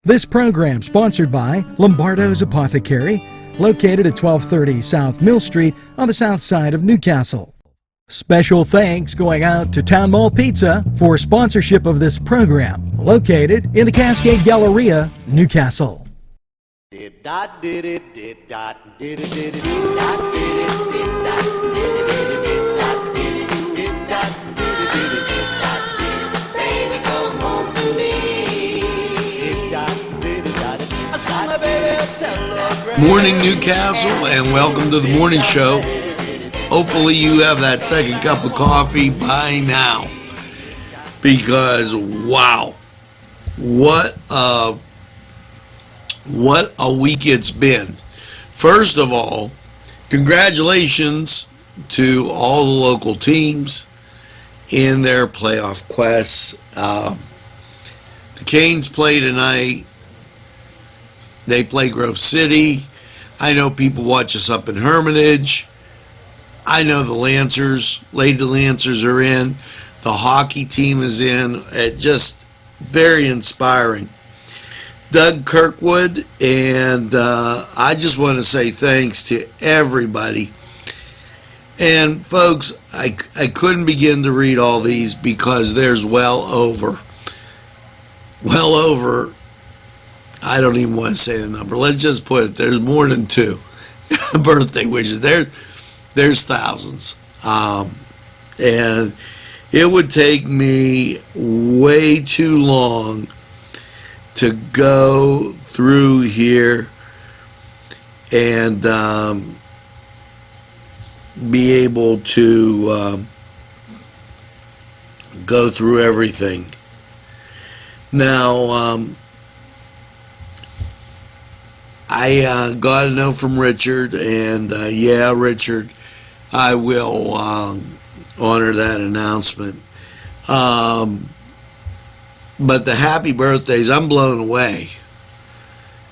This program sponsored by Lombardo's Apothecary, located at 1230 South Mill Street on the south side of Newcastle. Special thanks going out to Town Mall Pizza for sponsorship of this program, located in the Cascade Galleria, Newcastle. Morning, Newcastle, and welcome to the morning show. Hopefully you have that second cup of coffee by now, because wow, what a week it's been. First of all, congratulations to all the local teams in their playoff quests. The Canes play tonight. They play Grove City. I know people watch us up in Hermitage. I know the Lancers, Lady Lancers are in. The hockey team is in. Just very inspiring. Doug Kirkwood, and I just want to say thanks to everybody. And folks, I couldn't begin to read all these because there's well over, I don't even want to say the number. Let's just put it, there's more than 2 birthday wishes. There's thousands. And it would take me way too long to go through here and be able to go through everything. Now, I got a note from Richard, and yeah, Richard, I will honor that announcement. But the happy birthdays, I'm blown away,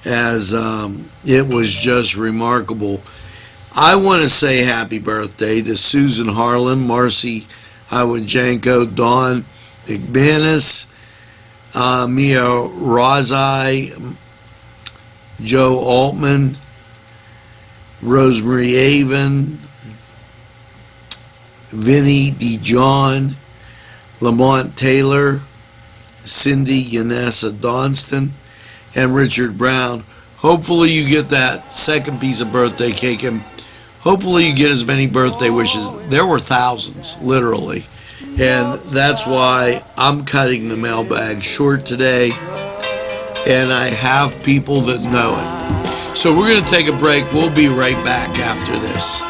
as it was just remarkable. I want to say happy birthday to Susan Harlan, Marcy Iwajenko, Dawn McManus, Mia Razai, Joe Altman, Rosemary Avon, Vinnie DeJohn, Lamont Taylor, Cindy Yanessa Donston, and Richard Brown. Hopefully you get that second piece of birthday cake, and hopefully you get as many birthday wishes. There were thousands, literally. And that's why I'm cutting the mailbag short today. And I have people that know it. So we're going to take a break. We'll be right back after this.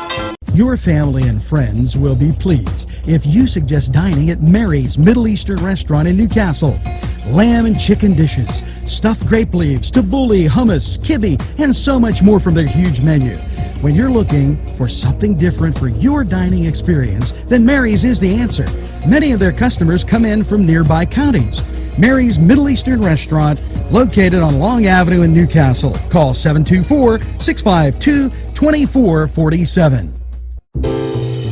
Your family and friends will be pleased if you suggest dining at Mary's Middle Eastern Restaurant in Newcastle. Lamb and chicken dishes, stuffed grape leaves, tabbouleh, hummus, kibbe, and so much more from their huge menu. When you're looking for something different for your dining experience, then Mary's is the answer. Many of their customers come in from nearby counties. Mary's Middle Eastern Restaurant, located on Long Avenue in Newcastle. Call 724-652-2447.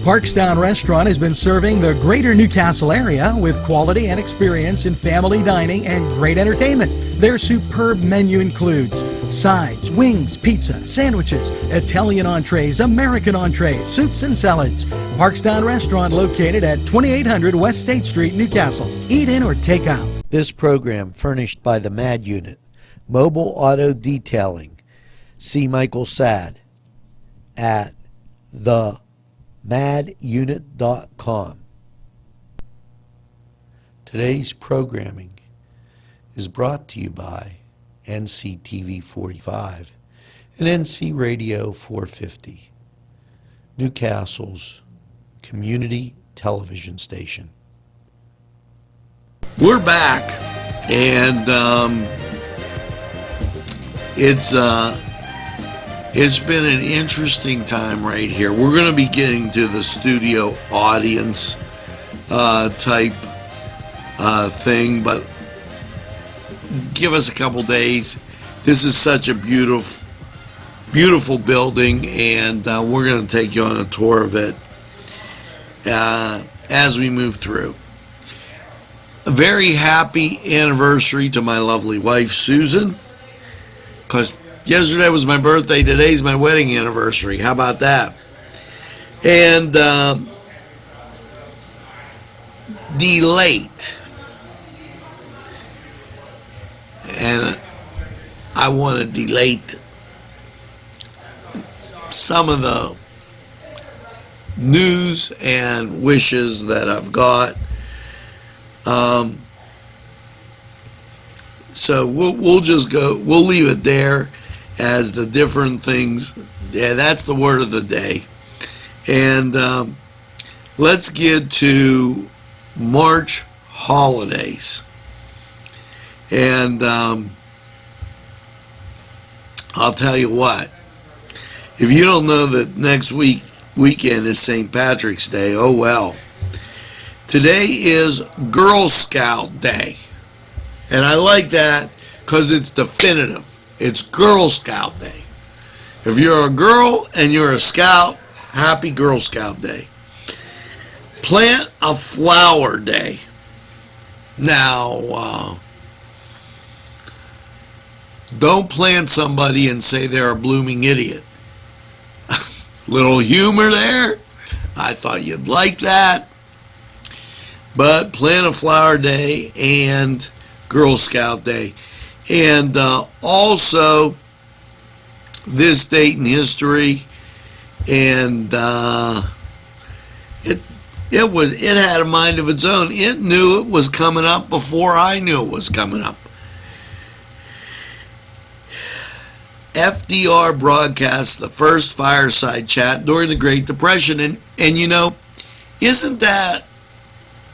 Parkstown Restaurant has been serving the greater Newcastle area with quality and experience in family dining and great entertainment. Their superb menu includes sides, wings, pizza, sandwiches, Italian entrees, American entrees, soups and salads. Parkstown Restaurant, located at 2800 West State Street, Newcastle. Eat in or take out. This program furnished by the MAD Unit, Mobile Auto Detailing. See Michael Sad at themadunit.com. Today's programming is brought to you by NCTV45 and NC Radio 450, Newcastle's community television station. We're back, and it's been an interesting time right here. We're going to be getting to the studio audience type thing, but give us a couple days. This is such a beautiful building, and we're going to take you on a tour of it as we move through. A very happy anniversary to my lovely wife, Susan. because yesterday was my birthday, today's my wedding anniversary. How about that? And delate. And I want to delate some of the news and wishes that I've got. So we'll just go, we'll leave it there as the different things. Yeah, that's the word of the day. And let's get to March holidays. And I'll tell you what, if you don't know that next weekend is St. Patrick's Day, oh well. Today is Girl Scout Day. And I like that because it's definitive. It's Girl Scout Day. If you're a girl and you're a scout, happy Girl Scout Day. Plant a Flower Day. Now, don't plant somebody and say they're a blooming idiot. Little humor there. I thought you'd like that. But Plant a Flower Day and Girl Scout Day. And also this date in history, and it had a mind of its own. It knew it was coming up before I knew it was coming up. FDR broadcast the first fireside chat during the Great Depression, and you know, isn't that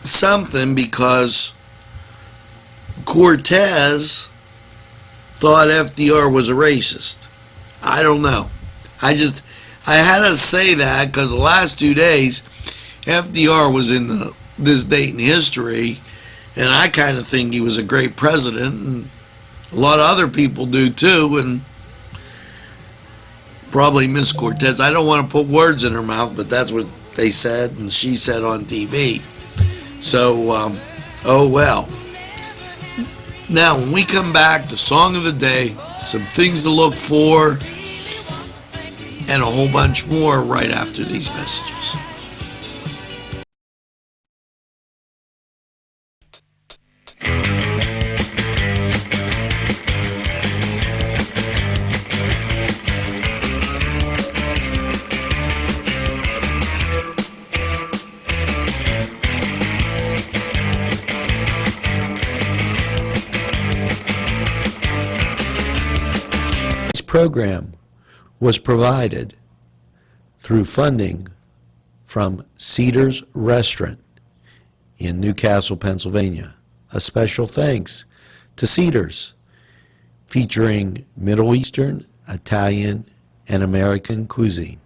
something? Because Cortez thought FDR was a racist. I don't know. I had to say that because the last 2 days FDR was in this date in history, and I kind of think he was a great president, and a lot of other people do too, and probably Miss Cortez. I don't want to put words in her mouth, but that's what they said and she said on TV. So, oh well. Now, when we come back, the song of the day, some things to look for, and a whole bunch more right after these messages. Program was provided through funding from Cedars Restaurant in Newcastle, Pennsylvania. A special thanks to Cedars, featuring Middle Eastern, Italian, and American cuisine.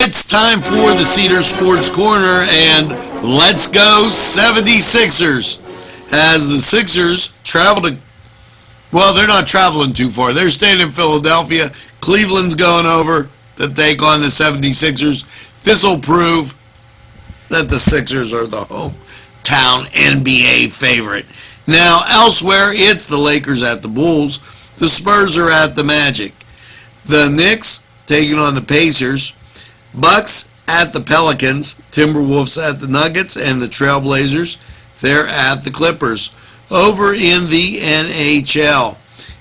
It's time for the Cedar Sports Corner, and let's go 76ers. As the Sixers travel to, well, they're not traveling too far. They're staying in Philadelphia. Cleveland's going over to take on the 76ers. This will prove that the Sixers are the hometown NBA favorite. Now, elsewhere, it's the Lakers at the Bulls. The Spurs are at the Magic. The Knicks taking on the Pacers. Bucks at the Pelicans, Timberwolves at the Nuggets, and the Trailblazers, they're at the Clippers. Over in the NHL,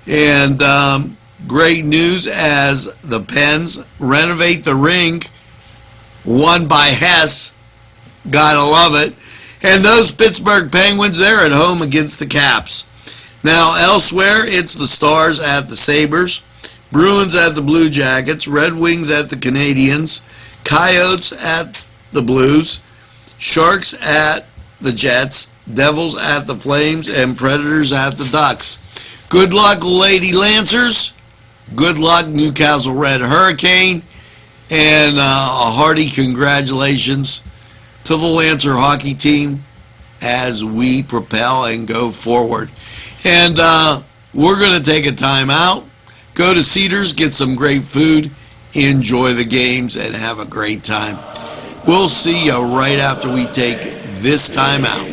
and great news as the Pens renovate the rink, won by Hess, gotta love it, and those Pittsburgh Penguins, they're at home against the Caps. Now elsewhere, it's the Stars at the Sabres, Bruins at the Blue Jackets, Red Wings at the Canadiens, Coyotes at the Blues, Sharks at the Jets, Devils at the Flames, and Predators at the Ducks. Good luck, Lady Lancers. Good luck, Newcastle Red Hurricane. And a hearty congratulations to the Lancer hockey team as we propel and go forward. And we're going to take a time out, go to Cedars, get some great food, enjoy the games, and have a great time. We'll see you right after we take this time out.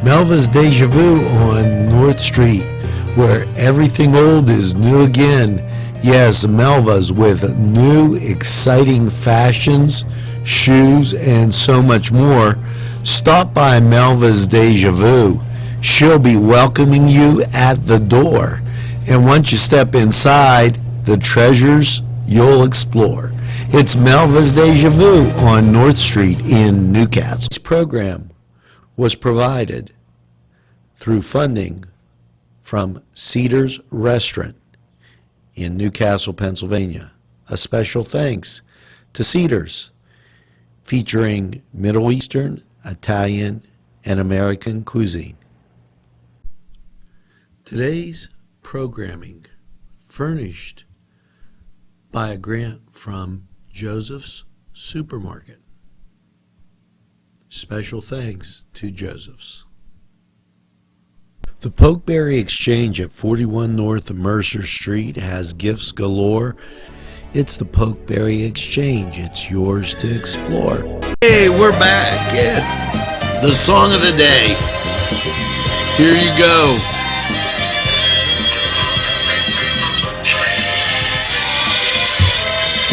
Melva's Deja Vu on North Street, where everything old is new again. Yes, Melva's with new, exciting fashions, shoes, and so much more. Stop by Melva's Deja Vu. She'll be welcoming you at the door. And once you step inside, the treasures you'll explore. It's Melva's Deja Vu on North Street in Newcastle. This program was provided through funding from Cedars Restaurant in Newcastle, Pennsylvania. A special thanks to Cedars, featuring Middle Eastern, Italian, and American cuisine. Today's programming furnished by a grant from Joseph's Supermarket. Special thanks to Joseph's. The Pokeberry Exchange at 41 North Mercer Street has gifts galore. It's the Pokeberry Exchange. It's yours to explore. Hey, we're back at the song of the day. Here you go.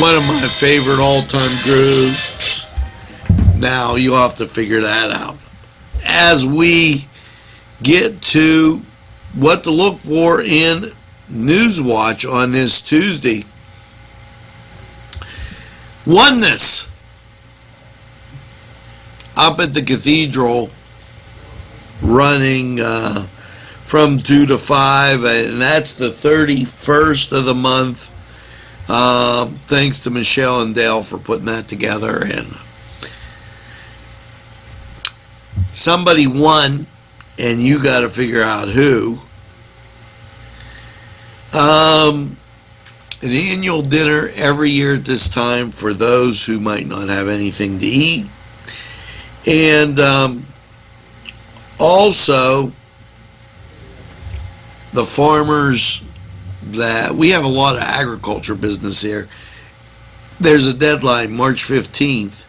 One of my favorite all-time grooves. Now you'll have to figure that out as we get to what to look for in Newswatch on this Tuesday. Oneness up at the cathedral, running from 2 to 5, and that's the 31st of the month. Thanks to Michelle and Dale for putting that together. And somebody won, and you got to figure out who. An annual dinner every year at this time for those who might not have anything to eat. And also the farmers, that we have a lot of agriculture business here. There's a deadline, March 15th.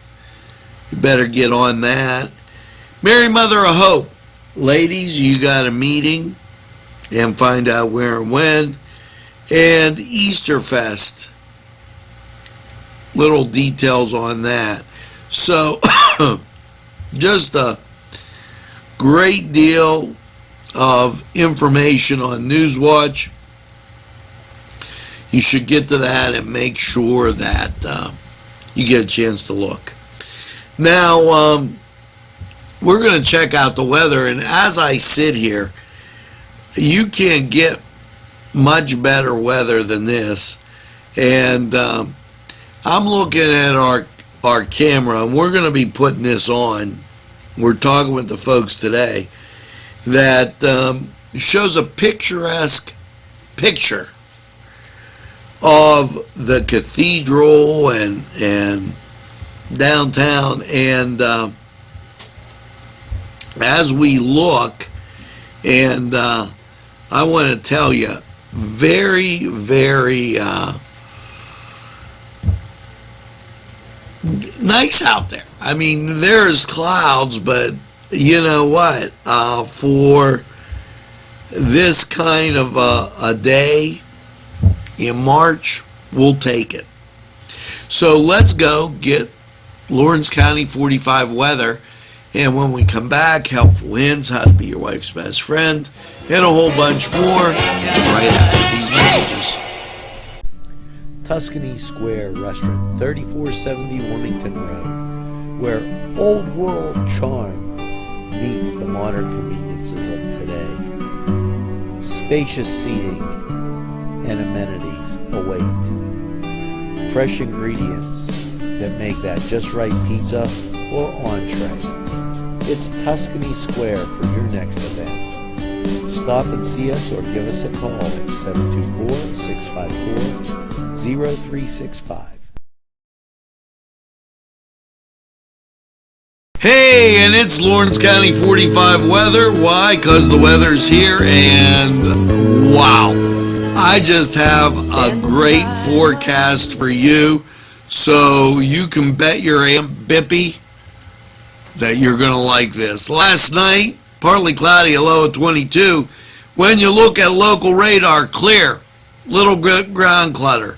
You better get on that. Mary Mother of Hope. Ladies, you got a meeting and find out where and when. And Easter Fest. Little details on that. So, just a great deal of information on Newswatch. You should get to that and make sure that you get a chance to look. Now, we're going to check out the weather, and as I sit here, you can't get much better weather than this. And I'm looking at our camera, and we're going to be putting this on. We're talking with the folks today. that shows a picturesque picture of the cathedral and downtown. And as we look, and I want to tell you, very, very nice out there. I mean, there's clouds, but you know what? For this kind of a day in March, we'll take it. So let's go get Lawrence County 45 weather. And when we come back, helpful hints, how to be your wife's best friend, and a whole bunch more right after these messages. Tuscany Square Restaurant, 3470 Wilmington Road, where old world charm meets the modern conveniences of today. Spacious seating and amenities await. Fresh ingredients that make that just right pizza or entree. It's Tuscany Square for your next event. Stop and see us or give us a call at 724-654-0365. Hey, and it's Lawrence County 45 weather. Why? Because the weather's here, and wow, I just have a great forecast for you. So you can bet your Aunt Bippy that you're going to like this. Last night, partly cloudy, a low of 22. When you look at local radar, clear, little ground clutter.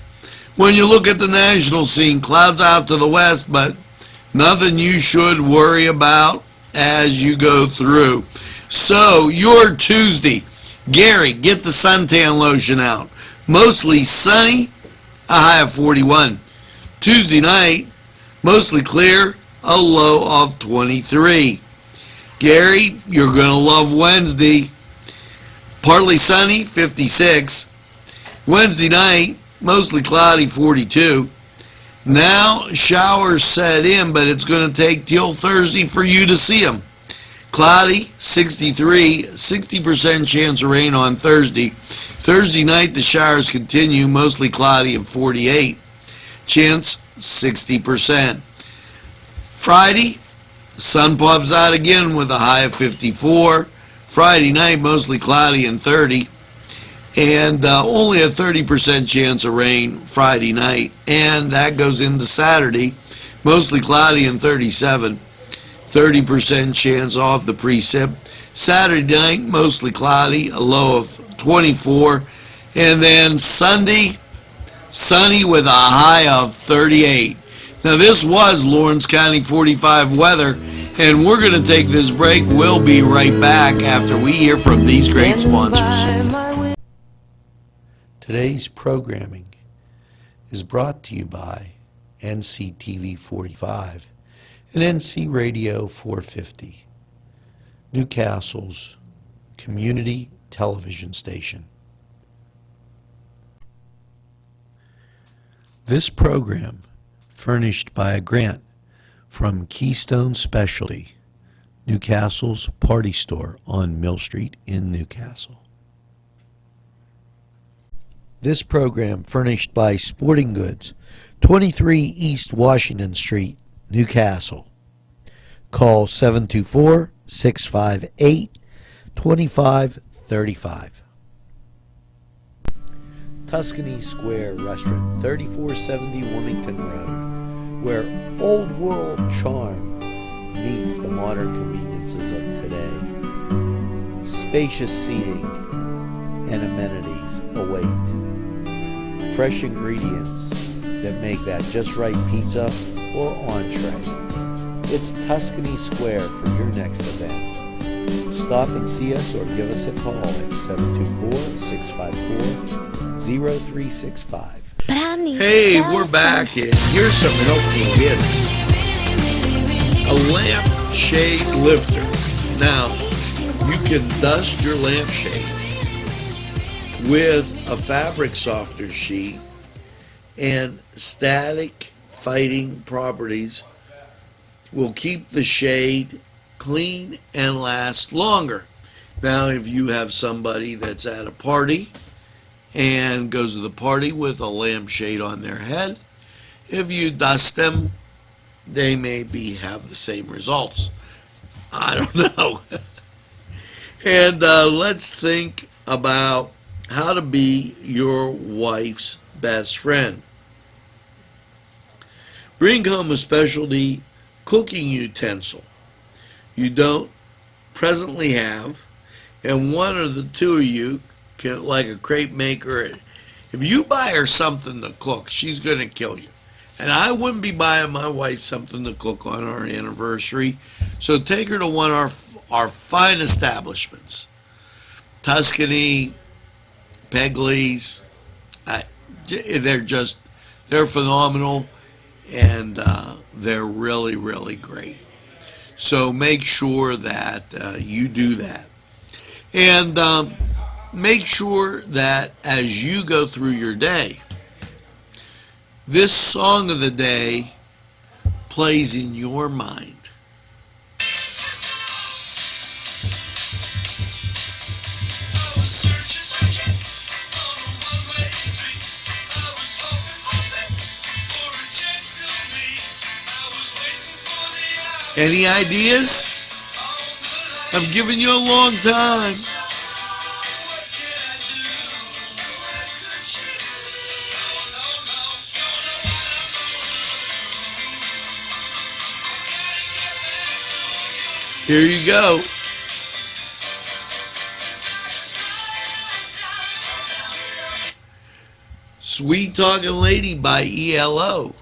When you look at the national scene, clouds out to the west, but nothing you should worry about as you go through. So your Tuesday, Gary, get the suntan lotion out. Mostly sunny, a high of 41. Tuesday night, mostly clear, a low of 23. Gary, you're going to love Wednesday. Partly sunny, 56. Wednesday night, mostly cloudy, 42. Now, showers set in, but it's going to take till Thursday for you to see them. Cloudy, 63, 60% chance of rain on Thursday. Thursday night, the showers continue, mostly cloudy at 48. Chance, 60%. Friday, sun pops out again with a high of 54. Friday night, mostly cloudy and 30. And only a 30% chance of rain Friday night. And that goes into Saturday, mostly cloudy and 37. 30% chance off the precip. Saturday night, mostly cloudy, a low of 24. And then Sunday, sunny with a high of 38. Now this was Lawrence County 45 weather, and we're going to take this break. We'll be right back after we hear from these great sponsors. Today's programming is brought to you by NCTV45 and NC Radio 450, Newcastle's community television station. This program furnished by a grant from Keystone Specialty, Newcastle's party store on Mill Street in Newcastle. This program furnished by Sporting Goods, 23 East Washington Street, Newcastle. Call 724-658-2535. Tuscany Square Restaurant, 3470 Wilmington Road, where old world charm meets the modern conveniences of today. Spacious seating and amenities await. Fresh ingredients that make that just right pizza or entree. It's Tuscany Square for your next event. Stop and see us or give us a call at 724-654-0365. Hey, we're back, and here's some helpful hints. A lamp shade lifter. Now, you can dust your lampshade with a fabric softener sheet, and static fighting properties will keep the shade clean and last longer. Now, if you have somebody that's at a party and goes to the party with a lampshade on their head, if you dust them, they maybe have the same results. I don't know. And let's think about how to be your wife's best friend. Bring home a specialty cooking utensil you don't presently have, and one or the two of you can, like a crepe maker. If you buy her something to cook, she's going to kill you. And I wouldn't be buying my wife something to cook on our anniversary. So take her to one of our fine establishments. Tuscany, Pegley's. They're phenomenal, and they're really, really great. So make sure that you do that. And make sure that as you go through your day, this song of the day plays in your mind. Any ideas? I've given you a long time. Here you go. Sweet Talking Lady by ELO.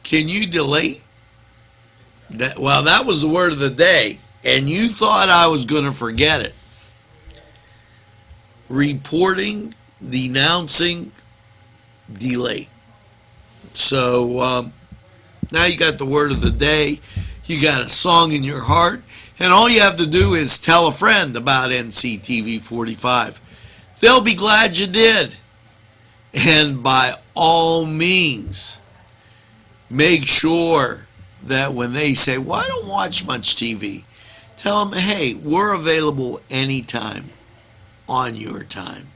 Can you delete? Well, that was the word of the day, and you thought I was going to forget it. Reporting, denouncing, delete. So now you got the word of the day. You got a song in your heart, and all you have to do is tell a friend about NCTV45. They'll be glad you did. And by all means, make sure that when they say, well, I don't watch much TV, tell them, hey, we're available anytime on your time.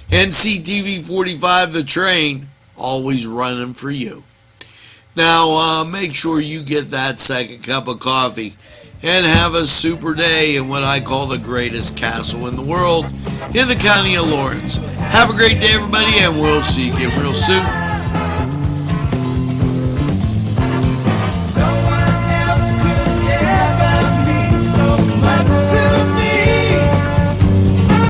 NCTV45, the train, always running for you. Now, make sure you get that second cup of coffee and have a super day in what I call the greatest castle in the world in the county of Lawrence. Have a great day, everybody, and we'll see you again real soon.